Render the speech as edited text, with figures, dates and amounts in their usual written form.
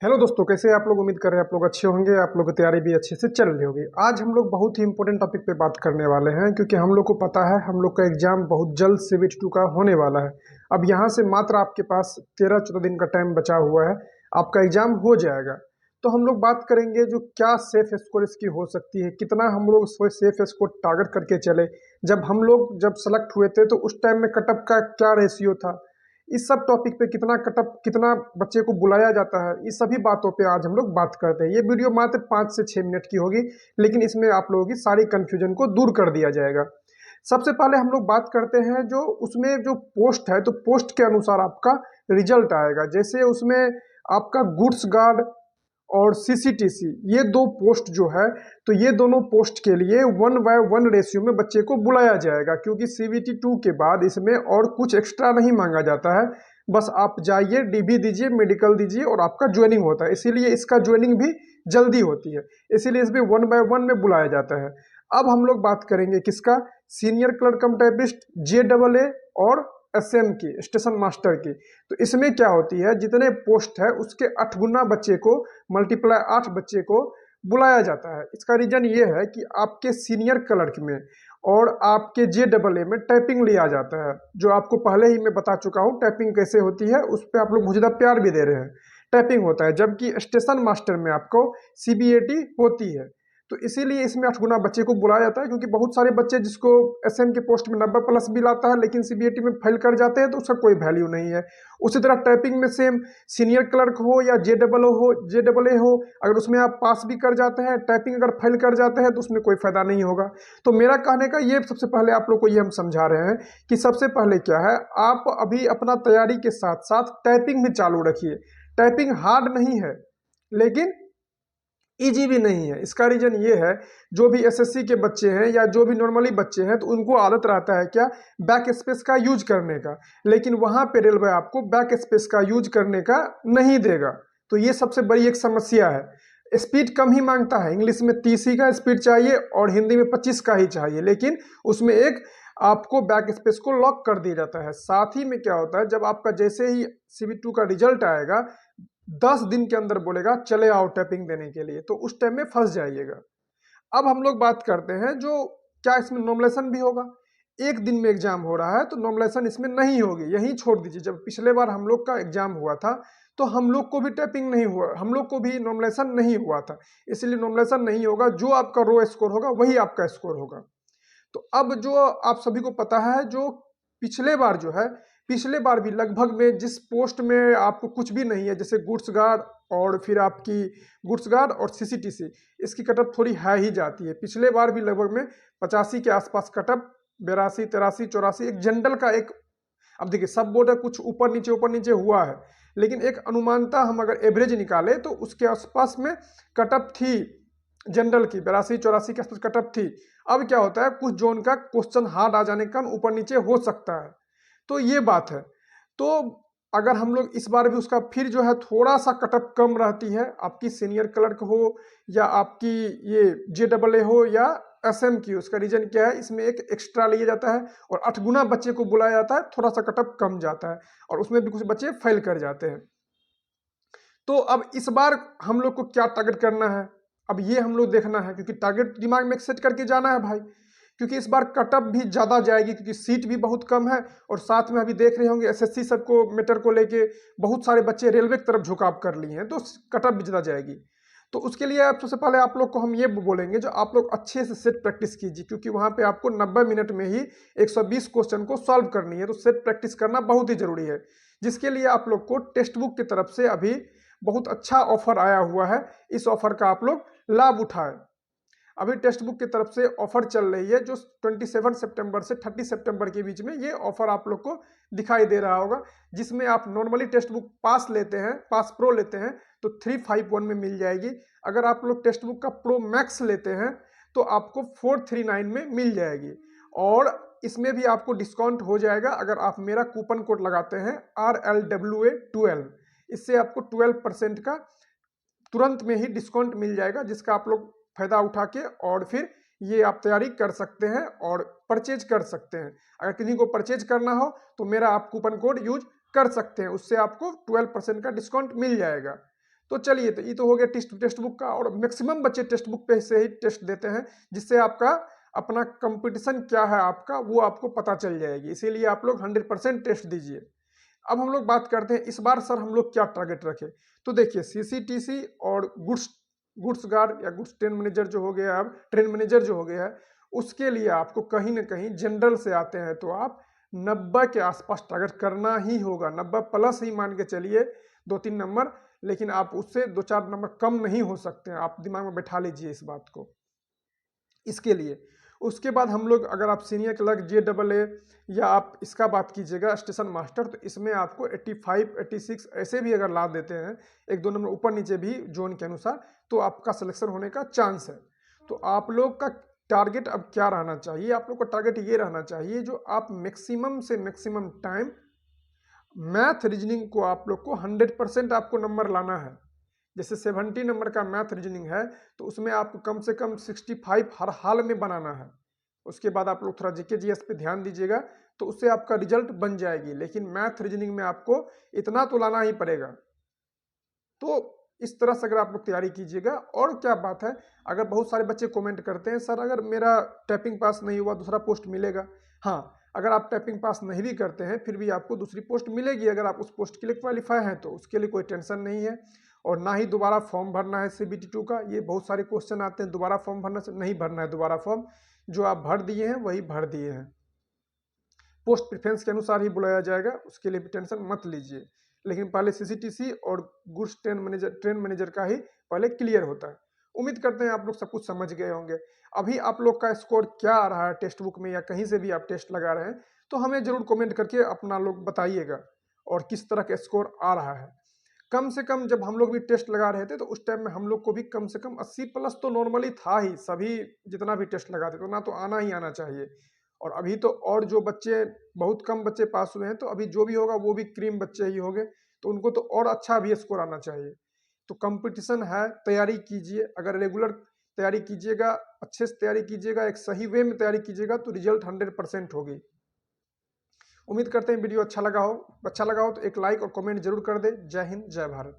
Hello दोस्तों, कैसे हैं आप लोग। उम्मीद कर रहे हैं आप लोग अच्छे होंगे, आप लोग की तैयारी भी अच्छे से चल रही होगी। आज हम लोग बहुत ही इंपॉर्टेंट टॉपिक पे बात करने वाले हैं, क्योंकि हम लोग को पता है हम लोग का एग्जाम बहुत जल्द CBT 2 का होने वाला है। अब यहाँ से मात्र आपके पास 13-14 दिन का टाइम बचा हुआ है, आपका एग्जाम हो जाएगा। तो हम लोग बात करेंगे जो क्या सेफ स्कोर इसकी हो सकती है, कितना हम लोग सेफ स्कोर टारगेट करके चले। जब सेलेक्ट हुए थे तो उस टाइम में कटअप का क्या रेशियो था, इस सब टॉपिक पे कितना कटअप, कितना बच्चे को बुलाया जाता है, इस सभी बातों पे आज हम लोग बात करते हैं। ये वीडियो मात्र 5 से 6 मिनट की होगी, लेकिन इसमें आप लोगों की सारी कंफ्यूजन को दूर कर दिया जाएगा। सबसे पहले हम लोग बात करते हैं जो उसमें जो पोस्ट है, तो पोस्ट के अनुसार आपका रिजल्ट आएगा। जैसे उसमें आपका गुड्स गार्ड और CCTC, ये दो पोस्ट जो है, तो ये दोनों पोस्ट के लिए 1:1 रेशियो में बच्चे को बुलाया जाएगा, क्योंकि CBT 2 के बाद इसमें और कुछ एक्स्ट्रा नहीं मांगा जाता है। बस आप जाइए, DB दीजिए, मेडिकल दीजिए और आपका ज्वाइनिंग होता है। इसीलिए इसका ज्वाइनिंग भी जल्दी होती है, इसीलिए इसमें 1:1 में बुलाया जाता है। अब हम लोग बात करेंगे किसका, सीनियर क्लर्क कम टाइपिस्ट, JAA और SM की, स्टेशन मास्टर की। तो इसमें क्या होती है, जितने पोस्ट है उसके 8 गुना बच्चे को, मल्टीप्लाई 8 बच्चे को बुलाया जाता है। इसका रीजन ये है कि आपके सीनियर क्लर्क में और आपके JAA में टाइपिंग लिया जाता है, जो आपको पहले ही मैं बता चुका हूँ टाइपिंग कैसे होती है, उस पर आप लोग मुझे प्यार भी दे रहे हैं। टाइपिंग होता है, जबकि स्टेशन मास्टर में आपको CBAT होती है। तो इसीलिए इसमें 8 गुना बच्चे को बुलाया जाता है, क्योंकि बहुत सारे बच्चे जिसको SM के पोस्ट में 90+ भी लाता है, लेकिन CBAT में फेल कर जाते हैं, तो उसका कोई वैल्यू नहीं है। उसी तरह टाइपिंग में सेम, सीनियर क्लर्क हो या JAA हो, अगर उसमें आप पास भी कर जाते हैं, टाइपिंग अगर फेल कर जाते हैं, तो उसमें कोई फायदा नहीं होगा। तो मेरा कहने का ये, सबसे पहले आप लोग को ये हम समझा रहे हैं कि सबसे पहले क्या है, आप अभी अपना तैयारी के साथ साथ टाइपिंग भी चालू रखिए। टाइपिंग हार्ड नहीं है, लेकिन इजी भी नहीं है। इसका रीजन ये है, जो भी SSC के बच्चे हैं या जो भी नॉर्मली बच्चे हैं, तो उनको आदत रहता है क्या, बैक स्पेस का यूज करने का, लेकिन वहां पे रेलवे आपको बैक स्पेस का यूज करने का नहीं देगा। तो ये सबसे बड़ी एक समस्या है। स्पीड कम ही मांगता है, इंग्लिश में 30 ही का स्पीड चाहिए और हिंदी में 25 का ही चाहिए, लेकिन उसमें एक आपको बैक स्पेस को लॉक कर दिया जाता है। साथ ही में क्या होता है, जब आपका जैसे ही CBT 2 का रिजल्ट आएगा, 10 दिन के अंदर बोलेगा चले आओ टाइपिंग देने के लिए, तो उस टाइम में फंस जाइएगा। अब हम लोग बात करते हैं जो क्या इसमें नॉमिनेशन भी होगा। एक दिन में एग्जाम हो रहा है, तो नॉमिनेशन इसमें नहीं होगी, यहीं छोड़ दीजिए। जब पिछले बार हम लोग का एग्जाम हुआ था, तो हम लोग को भी टाइपिंग नहीं हुआ, हम लोग को भी नॉमिनेशन नहीं हुआ था, इसलिए नॉमिनेशन नहीं होगा। जो आपका रो स्कोर होगा वही आपका स्कोर होगा। तो अब जो आप सभी को पता है, जो पिछले बार जो है, पिछले बार भी लगभग में जिस पोस्ट में आपको कुछ भी नहीं है, जैसे गुड्स गार्ड और फिर आपकी गुड्स गार्ड और CCTC, इसकी कटअप थोड़ी हाई ही जाती है। पिछले बार भी लगभग में 85 के आसपास कटअप, 82, 83, 84, एक जनरल का एक, अब देखिए सब बोर्ड है, कुछ ऊपर नीचे हुआ है, लेकिन एक अनुमानता हम अगर एवरेज निकाले तो उसके आसपास में कटअप थी। जनरल की 82-84 के आसपास कटअप थी। अब क्या होता है, कुछ जोन का क्वेश्चन हार्ड आ जाने का ऊपर नीचे हो सकता है, तो ये बात है। तो अगर हम लोग इस बार भी उसका फिर जो है थोड़ा सा कटअप कम रहती है, आपकी सीनियर क्लर्क हो या आपकी ये JAA हो या SM की, उसका रीजन क्या है, इसमें एक एक्स्ट्रा लिया जाता है और 8 गुना बच्चे को बुलाया जाता है, थोड़ा सा कटअप कम जाता है और उसमें भी कुछ बच्चे फेल कर जाते हैं। तो अब इस बार हम लोग को क्या टारगेट करना है, अब ये हम लोग देखना है, क्योंकि टारगेट दिमाग में सेट करके जाना है भाई। क्योंकि इस बार कटअप भी ज़्यादा जाएगी, क्योंकि सीट भी बहुत कम है और साथ में अभी देख रहे होंगे SSC सबको मैटर को लेके बहुत सारे बच्चे रेलवे की तरफ झुकाव कर लिए हैं, तो कटअप भी ज़्यादा जाएगी। तो उसके लिए आप सबसे पहले आप लोग को हम ये बोलेंगे, जो आप लोग अच्छे से सेट प्रैक्टिस कीजिए, क्योंकि वहाँ पे आपको 90 मिनट में ही 120 क्वेश्चन को सॉल्व करनी है, तो सेट प्रैक्टिस करना बहुत ही जरूरी है। जिसके लिए आप लोग को टेक्स्ट बुक की तरफ से अभी बहुत अच्छा ऑफर आया हुआ है, इस ऑफर का आप लोग लाभ उठाएं। अभी टेक्स्ट बुक की तरफ से ऑफर चल रही है, जो 27 सितंबर से 30 सितंबर के बीच में ये ऑफर आप लोग को दिखाई दे रहा होगा, जिसमें आप नॉर्मली टेक्स्ट बुक पास लेते हैं, पास प्रो लेते हैं, तो 351 में मिल जाएगी। अगर आप लोग टेक्स्ट बुक का प्रो मैक्स लेते हैं तो आपको 439 में मिल जाएगी, और इसमें भी आपको डिस्काउंट हो जाएगा अगर आप मेरा कूपन कोड लगाते हैं RLWA12। इससे आपको 12% का तुरंत में ही डिस्काउंट मिल जाएगा, जिसका आप लोग फायदा उठा के और फिर ये आप तैयारी कर सकते हैं और परचेज कर सकते हैं। अगर किसी को परचेज करना हो तो मेरा आप कूपन कोड यूज कर सकते हैं, उससे आपको 12% का डिस्काउंट मिल जाएगा। तो चलिए, तो ये तो हो गया टेक्स्ट बुक का। और मैक्सिमम बच्चे टेक्स्ट बुक पे से ही टेस्ट देते हैं, जिससे आपका अपना कंपटीशन क्या है आपका वो आपको पता चल जाएगी। इसीलिए आप लोग 100% टेस्ट दीजिए। अब हम लोग बात करते हैं इस बार सर हम लोग क्या टारगेट रखें। तो देखिए, सीसीटीसी और गुड्स गार्ड या गुड्स ट्रेन मैनेजर जो हो गया, अब ट्रेन मैनेजर जो हो गया है, उसके लिए आपको कहीं ना कहीं जनरल से आते हैं तो आप 90 के आसपास टारगेट करना ही होगा। 90 प्लस ही मान के चलिए, 2-3 नंबर, लेकिन आप उससे 2-4 नंबर कम नहीं हो सकते हैं। आप दिमाग में बैठा लीजिए इस बात को। इसके लिए उसके बाद हम लोग, अगर आप सीनियर क्लर्क JAA या आप इसका बात कीजिएगा स्टेशन मास्टर, तो इसमें आपको 85, 86 ऐसे भी अगर ला देते हैं, 1-2 नंबर ऊपर नीचे भी जोन के अनुसार, तो आपका सिलेक्शन होने का चांस है। तो आप लोग का टारगेट अब क्या रहना चाहिए? आप लोग का टारगेट ये रहना चाहिए जो आप मैक्सिमम से मैक्सिमम टाइम मैथ रीजनिंग को आप लोग को 100% आपको नंबर लाना है। जैसे 70 नंबर का मैथ रीजनिंग है, तो उसमें आपको कम से कम 65 हर हाल में बनाना है। उसके बाद आप लोग थोड़ा जीके जीएस पे ध्यान दीजिएगा, तो उससे आपका रिजल्ट बन जाएगी। लेकिन मैथ रीजनिंग में आपको इतना तो लाना ही पड़ेगा। तो इस तरह से अगर आप लोग तैयारी कीजिएगा। और क्या बात है, अगर बहुत सारे बच्चे कमेंट करते हैं सर अगर मेरा टाइपिंग पास नहीं हुआ दूसरा पोस्ट मिलेगा। हाँ, अगर आप टाइपिंग पास नहीं भी करते हैं फिर भी आपको दूसरी पोस्ट मिलेगी, अगर आप उस पोस्ट के लिए क्वालिफाई हैं तो उसके लिए कोई टेंशन नहीं है। और ना ही दोबारा फॉर्म भरना है CBT2 का। ये बहुत सारे क्वेश्चन आते हैं, दोबारा फॉर्म भरना से नहीं भरना है। दोबारा फॉर्म जो आप भर दिए हैं वही भर दिए हैं, पोस्ट प्रेफरेंस के अनुसार ही बुलाया जाएगा, उसके लिए भी टेंशन मत लीजिए। लेकिन पहले सीसीटीसी और गुड्स ट्रेन मैनेजर का ही पहले क्लियर होता है। उम्मीद करते हैं आप लोग सब कुछ समझ गए होंगे। अभी आप लोग का स्कोर क्या आ रहा है टेक्स्ट बुक में, या कहीं से भी आप टेस्ट लगा रहे हैं, तो हमें जरूर कमेंट करके अपना लोग बताइएगा और किस तरह का स्कोर आ रहा है। कम से कम जब हम लोग भी टेस्ट लगा रहे थे तो उस टाइम में हम लोग को भी कम से कम 80 प्लस तो नॉर्मली था ही, सभी जितना भी टेस्ट लगाते तो ना, तो आना ही आना चाहिए। और अभी तो और जो बच्चे, बहुत कम बच्चे पास हुए हैं, तो अभी जो भी होगा वो भी क्रीम बच्चे ही होंगे, तो उनको तो और अच्छा भी स्कोर आना चाहिए। तो कंपटीशन है, तैयारी कीजिए। अगर रेगुलर तैयारी कीजिएगा, अच्छे से तैयारी कीजिएगा, एक सही वे में तैयारी कीजिएगा, तो रिजल्ट 100% होगी। उम्मीद करते हैं वीडियो अच्छा लगा हो तो एक लाइक और कमेंट जरूर कर दे। जय हिंद, जय भारत।